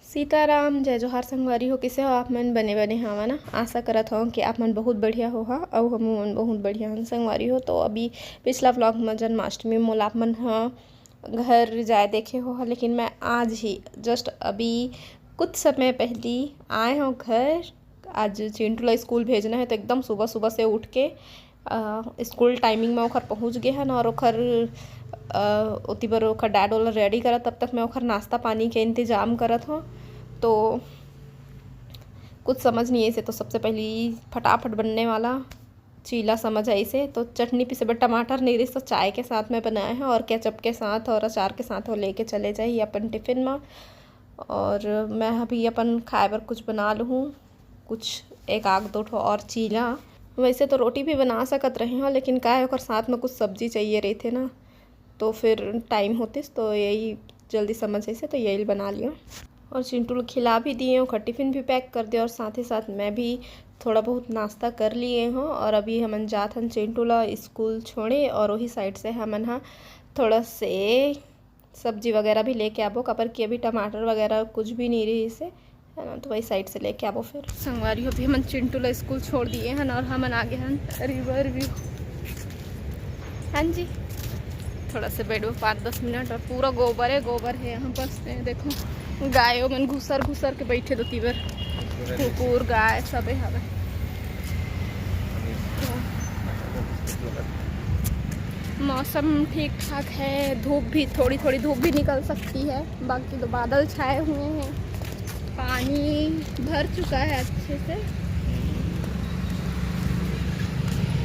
सीताराम जय जोहार संगवारी हो। किसे हो आप मन बने बने हवा ना। आशा करत हो कि आप मन बहुत बढ़िया हो हा और हम मन बहुत बढ़िया हन संगवारी हो। तो अभी पिछला व्लॉग में जन्माष्टमी मोल आप मन घर जाए देखे हो, लेकिन मैं आज ही जस्ट अभी कुछ समय पहले आए हो घर। आज चिंटू ला स्कूल भेजना है तो एकदम सुबह सुबह से उठ के स्कूल टाइमिंग में ओखर पहुँच गए हन और ओखर उती बर ओखर डैड वाला रेडी करत, तब तक मैं ओखर नाश्ता पानी के इंतज़ाम करत हूँ। तो कुछ समझ नहीं ऐसे, तो सबसे पहले फटाफट बनने वाला चीला समझ आई से तो चटनी पीसे बट टमाटर नहीं रही तो चाय के साथ में बनाया है और केचप के साथ और अचार के साथ वो लेके चले जाइए अपन टिफ़िन में। और मैं अभी अपन खाए पर कुछ बना लूँ, कुछ एक आग दो ठो और चीला। वैसे तो रोटी भी बना सकत रहे हो, लेकिन का है ओकर साथ में कुछ सब्जी चाहिए रही थे ना, तो फिर टाइम होते तो यही जल्दी समझ ऐसे तो यही बना लिया। और चिंटू खिला भी दिए और टिफ़िन भी पैक कर दिया और साथ ही साथ मैं भी थोड़ा बहुत नाश्ता कर लिए हूँ। और अभी हमन जात हन चिंटू ला स्कूल छोड़े और वही साइड से हमन हाँ थोड़ा से सब्जी वगैरह भी लेके आबो, कपर की अभी टमाटर वगैरह कुछ भी नहीं रही इसे है ना, तो वही साइड से लेके आबो। फिर संगवारी हो भी हमन चिंटू ला स्कूल छोड़ दिए हन और हमन आगे हन रिवर व्यू। हाँ जी, थोड़ा से बैठो 5-10 मिनट और पूरा गोबर है यहाँ पर। देखो गायों मन घुसर घुसर के बैठे दो तीबर, कुकुर गाय सब है। मौसम ठीक ठाक है, धूप भी थोड़ी थोड़ी धूप भी निकल सकती है, बाकी तो बादल छाए हुए हैं, पानी भर चुका है अच्छे से।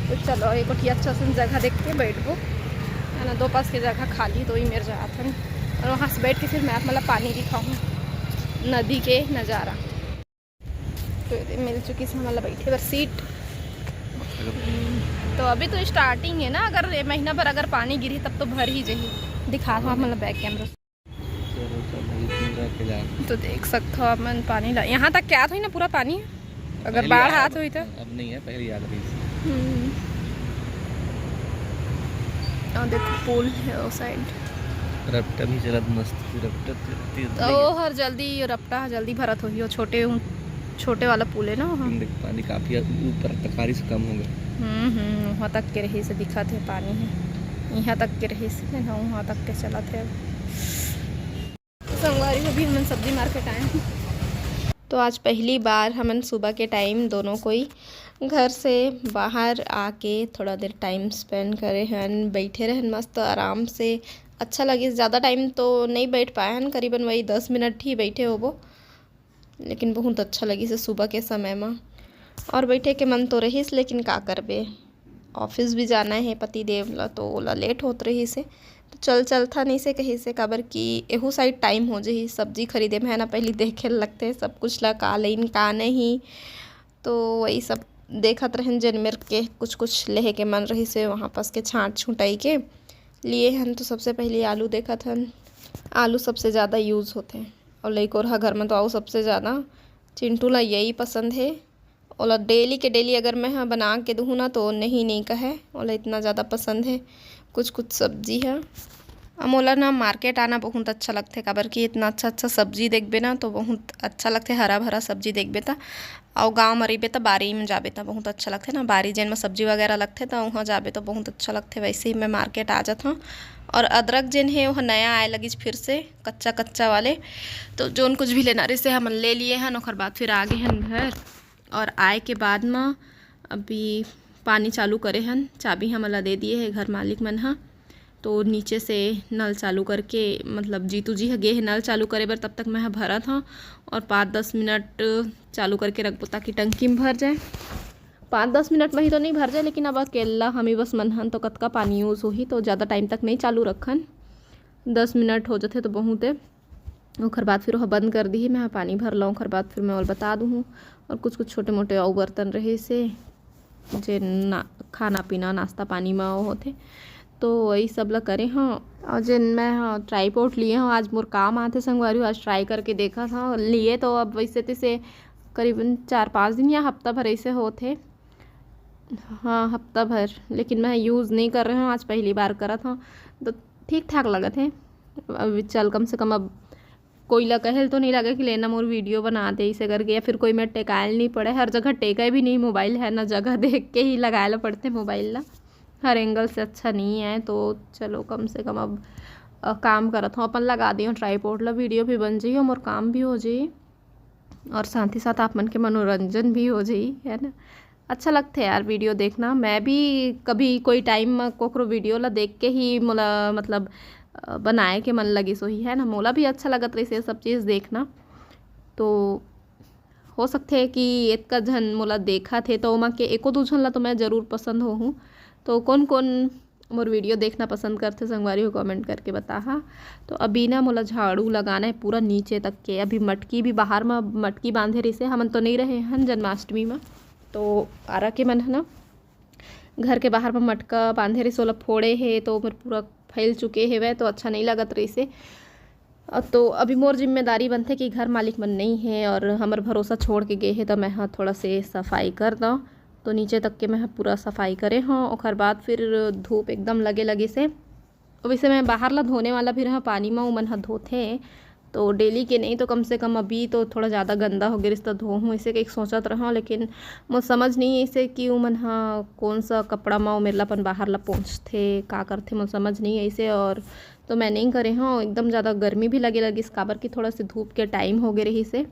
तो चलो एक अच्छा सा जगह देख के बैठो है ना, 2 पास की जगह खाली तो ही मेरे जात है और वहाँ से बैठ के फिर मैं मतलब पानी दिखाऊँ नदी के नज़ारा। तो मिल चुकी से मतलब बैठे बस सीट। तो अभी तो स्टार्टिंग है ना, अगर महीना भर अगर पानी गिरी तब तो भर ही जाही। दिखा दो मतलब बैक कैमरा तो देख सकते हो आप मन पानी ला यहाँ तक क्या था ना पूरा पानी, अगर बाढ़ हाथ हुई तो अब नहीं है, पहले याद रही। और देखो पुल है उस साइड, रपटा भी चलत मस्त रपटा तो हर जल्दी रपटा जल्दी भरत होगी। छोटे वाला पुल है ना वहाँ पानी काफी ऊपर तकारी से कम हो गया। वहाँ तक के रही से दिखा थे पानी है, यहाँ तक के रही से ना वहाँ तक के चला थे। अब संगवारी में भी हम सब्जी मार्केट आए हैं। तो आज पहली बार हमन सुबह के टाइम दोनों कोई घर से बाहर आके थोड़ा देर टाइम स्पेंड करे हन, बैठे रहन मस्त आराम से। अच्छा लगे, ज़्यादा टाइम तो नहीं बैठ पाए हन, करीबन वही 10 मिनट ही बैठे हो वो, लेकिन बहुत अच्छा लगी से सुबह के समय में। और बैठे के मन तो रहीस, लेकिन का करबे, ऑफिस भी जाना है पति देव ला तो ओला लेट होत रही से तो चल था नहीं से कहीं से काबर कि एहू साइड टाइम हो जाही सब्जी खरीदे में है ना, पहले देखे लगते सब कुछ ला का लेन का नहीं, तो वही सब देखत रहन। जन मेर के कुछ लेहे के मन रही से वहाँ पास के छाँट छुटाई के लिए हन। तो सबसे पहले आलू देखत हन, आलू सबसे ज़्यादा यूज़ होते हैं और लइको रहा घर में तो आऊ सबसे ज़्यादा चिंटू ला यही पसंद है। ओला डेली के डेली अगर मैं हाँ बना के दूँ ना तो नहीं कहे, ओला इतना ज़्यादा पसंद है। कुछ सब्जी है मोला ना मार्केट आना बहुत अच्छा लगता है, काबर कि इतना अच्छा सब्जी देखबे ना तो बहुत अच्छा लगता है। हरा भरा सब्जी देखबे तो और गाँव में रहीबे तो बारी में जाबे तो बहुत अच्छा लगता है ना, बारी जेन में सब्जी वगैरह लगते तो वहाँ जाबे तो बहुत अच्छा लगता है। वैसे ही मैं मार्केट आ जाता हूँ। और अदरक जिन है वह नया आए लगी फिर से कच्चा वाले, तो जोन कुछ भी लेना रही से हम ले लिए हैं। और बाद फिर आ गए हैं घर और आए के बाद में अभी पानी चालू करे हन, चाबी हमला दे दिए है घर मालिक मन हाँ। तो नीचे से नल चालू करके मतलब जीतू जी गे है नल चालू करे बर, तब तक मैं भरत हाँ और 5-10 मिनट चालू करके रखबो ताकि टंकी में भर जाए। 5-10 मिनट में ही तो नहीं भर जाए, लेकिन अब अकेला हम ही बस मन हन तो कतका पानी यूज़ होही, तो ज़्यादा टाइम तक नहीं चालू रखन, 10 मिनट हो जाते तो बहुत है। ओखर बाद फिर वह बंद कर दी मैं पानी भर लाऊँ, ओखर बाद फिर मैं और बता दूँ। और कुछ छोटे मोटे और बर्तन रहे से जे ना खाना पीना नाश्ता पानी में वो होते, तो वही सब ला करे हाँ। और जिन मैं हाँ ट्राईपोर्ट लिए हाँ, आज मोर काम आते संगवारी, आज ट्राई करके देखा था लिए, तो अब वैसे तैसे करीबन 4-5 दिन या हफ्ता भर ऐसे होते, हाँ हफ्ता भर, लेकिन मैं यूज़ नहीं कर रही हूँ, आज पहली बार करा था तो ठीक ठाक लगा थे। अब चल कम से कम अब कोई ला कहल तो नहीं लगे कि लेना मोर वीडियो बना दे इसे करके, या फिर कोई में टेकायल नहीं पड़े। हर जगह टेका भी नहीं मोबाइल है ना, जगह देख के ही लगाए पड़ते मोबाइल ला, हर एंगल से अच्छा नहीं है। तो चलो कम से कम अब काम करत हूँ, अपन लगा दी हूँ ट्राईपोड ला, वीडियो भी बन जाइए और काम भी हो जाइए और साथ ही साथ आप मन के मनोरंजन भी हो जाइए, है ना। अच्छा लगता है यार वीडियो देखना। मैं भी कभी कोई टाइम में कोकरो वीडियो ला देख के ही मोला मतलब बनाए के मन लगी सो ही, है ना। मोला भी अच्छा लगत रही से सब चीज़ देखना। तो हो सकते है कि एक का झन मोला देखा थे तो ओमा के एको दो झन ला तो मैं ज़रूर पसंद हो हूँ। तो कौन कौन मोर वीडियो देखना पसंद करते संगवारी हो कमेंट करके बता। हाँ, तो अभी ना मोला झाड़ू लगाना है पूरा नीचे तक के। अभी मटकी भी बाहर में मटकी बांधे रही से, हमन तो नहीं रहे हैं जन्माष्टमी में, तो आरा के मन है ना घर के बाहर में मटका बांधे रही सोला फोड़े है, तो फिर पूरा फैल चुके है वह, तो अच्छा नहीं लगत रही से। तो अभी मोर जिम्मेदारी बनते कि घर मालिक मन नहीं है और हमार भरोसा छोड़ के गए है, तो मैं हाँ थोड़ा से सफाई कर दूँ। तो नीचे तक के मैं पूरा सफाई करे हाँ, और बाद फिर धूप एकदम लगे लगे से वैसे मैं बाहर ला धोने वाला भी रहा पानी में वो मन हा धोते, तो डेली के नहीं तो कम से कम अभी तो थोड़ा ज़्यादा गंदा हो गया रिश्ता धो हूँ इसे एक सोचत रहा। लेकिन मुझे समझ नहीं ऐसे कि वो मन हाँ कौन सा कपड़ा में मेरे ला अपन बाहर ला पहुँचते का करते, मुझे समझ नहीं ऐसे। और तो मैं नहीं करे हाँ, एकदम ज़्यादा गर्मी भी लगे लगी इस काबर की थोड़ा सी धूप के टाइम हो गए रही से,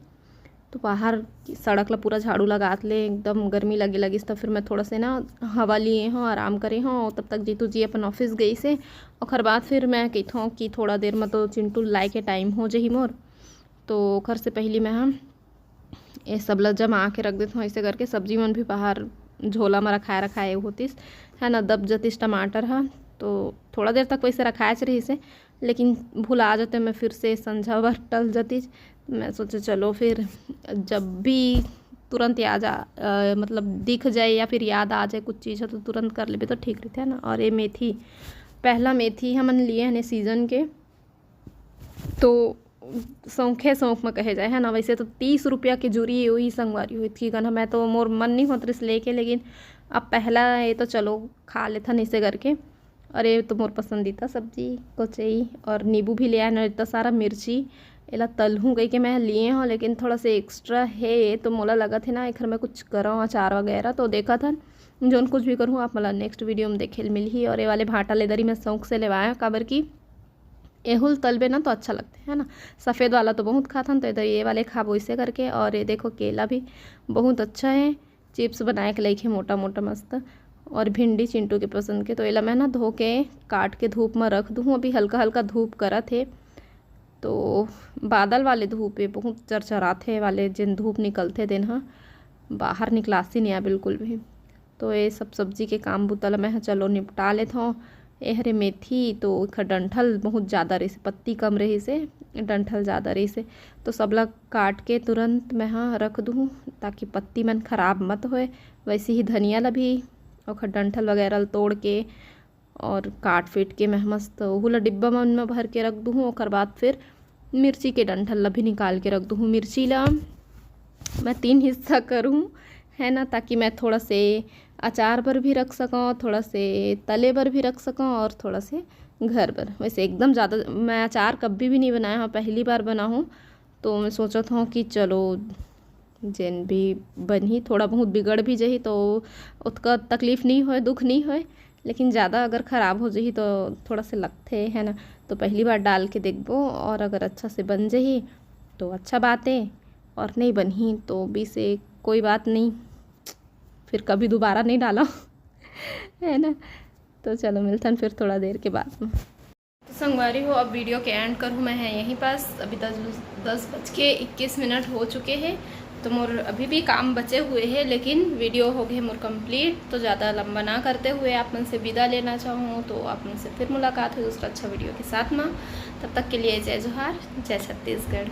तो बाहर सड़क ला पूरा झाड़ू लगा ले, एकदम गर्मी लगे लगी। तो फिर मैं थोड़ा से ना हवा लिए हूँ, आराम करे हूँ। तब तक जीतू जी अपन ऑफिस गई से, और बाद फिर मैं कहता हूँ कि थोड़ा देर में तो चिंटू लाए के टाइम हो जाही मोर, तो घर से पहले मैं हम ये सब ला जमा के रख देता हूँ। ऐसे करके सब्जी मन भी बाहर झोला में रखाए होतीस, है ना, दब जतीस टमाटर है, तो थोड़ा देर तक वैसे रखाए रही से, लेकिन भुला जाते मैं फिर से संझा बर टल जाती। मैं सोचे चलो फिर जब भी तुरंत याद मतलब दिख जाए या फिर याद आ जाए कुछ चीज़ है तो तुरंत कर ले तो ठीक रहते है ना। और ये मेथी पहला मेथी हमन लिए हैं सीज़न के, तो शौक में कहे जाए, है ना। वैसे तो 30 रुपया की जूरी वही संगवारी हुई थी गना, मैं तो मोर मन नहीं होता इस लेके, लेकिन अब पहला ये तो चलो खा लेता इसे करके। और ये तो मोर पसंदीदा सब्जी को चाहिए, और नींबू भी ले आए ना, इतना सारा मिर्ची एला तल हूँ गई कि मैं लिए हूँ, लेकिन थोड़ा सा एक्स्ट्रा है तो मोला लगा थे ना एक में कुछ करो अचार वगैरह, तो देखा था जोन कुछ भी करूँ आप मला नेक्स्ट वीडियो में देखे मिल ही। और ये वाले भाटा लेदरी मैं शौक से लेवाया काबर की एहुल तलबे ना तो अच्छा लगता है ना। सफ़ेद वाला तो बहुत खाता तो इधर ये वाले खाबो इसे करके। और ये देखो केला भी बहुत अच्छा है, चिप्स बनाए के लाइक है मोटा मोटा मस्त। और भिंडी चिंटू के पसंद के, तो एला मैं ना धो के काट के धूप में रख दूँ। अभी हल्का हल्का धूप करा थे, तो बादल वाले धूप है बहुत चरचराते वाले जिन धूप निकलते दिन हाँ, बाहर निकलासी नहीं है बिल्कुल भी। तो ये सब सब्जी के काम बुतल मैं चलो निपटा लेता हूँ। ये हरे मेथी तो डंठल बहुत ज़्यादा रही से, पत्ती कम रही से डंठल ज़्यादा रही से, तो सबला काट के तुरंत मैं हाँ रख दूँ ताकि पत्ती मन खराब मत होए। वैसे ही धनिया ला भी और डंठल वगैरह तोड़ के और काट फीट के मैं मस्त ओहू ला डिब्बा में भर के रख दूँ। और बाद फिर मिर्ची के डंठल ला भी निकाल के रख दूँ। मिर्ची ला मैं 3 हिस्सा करूँ, है ना, ताकि मैं थोड़ा से अचार पर भी रख सकूँ, थोड़ा से तले पर भी रख सकूँ और थोड़ा से घर पर। वैसे एकदम ज़्यादा मैं अचार कभी भी नहीं बनाया हाँ, पहली बार बना हूँ, तो मैं सोचा था कि चलो जिन भी बनी थोड़ा बहुत बिगड़ भी जाही तो उसका तकलीफ़ नहीं होए, दुख नहीं होए, लेकिन ज़्यादा अगर ख़राब हो जाही तो थोड़ा से लगते है ना। तो पहली बार डाल के देखबो, और अगर अच्छा से बन जाही तो अच्छा बात है, और नहीं बनी तो भी से कोई बात नहीं, फिर कभी दोबारा नहीं डाला है ना। तो चलो मिलते हैं फिर थोड़ा देर के बाद में। तो संगवारी हो अब वीडियो के एंड करूँ मैं है यहीं पास। अभी 10:21 हो चुके हैं, तो मोर अभी भी काम बचे हुए हैं, लेकिन वीडियो हो गए मोर कंप्लीट। तो ज़्यादा लंबा ना करते हुए आप मन से विदा लेना चाहूँ, तो आप मन से फिर मुलाकात हुई दूसरा अच्छा वीडियो के साथ में। तब तक के लिए जय जोहार, जय छत्तीसगढ़।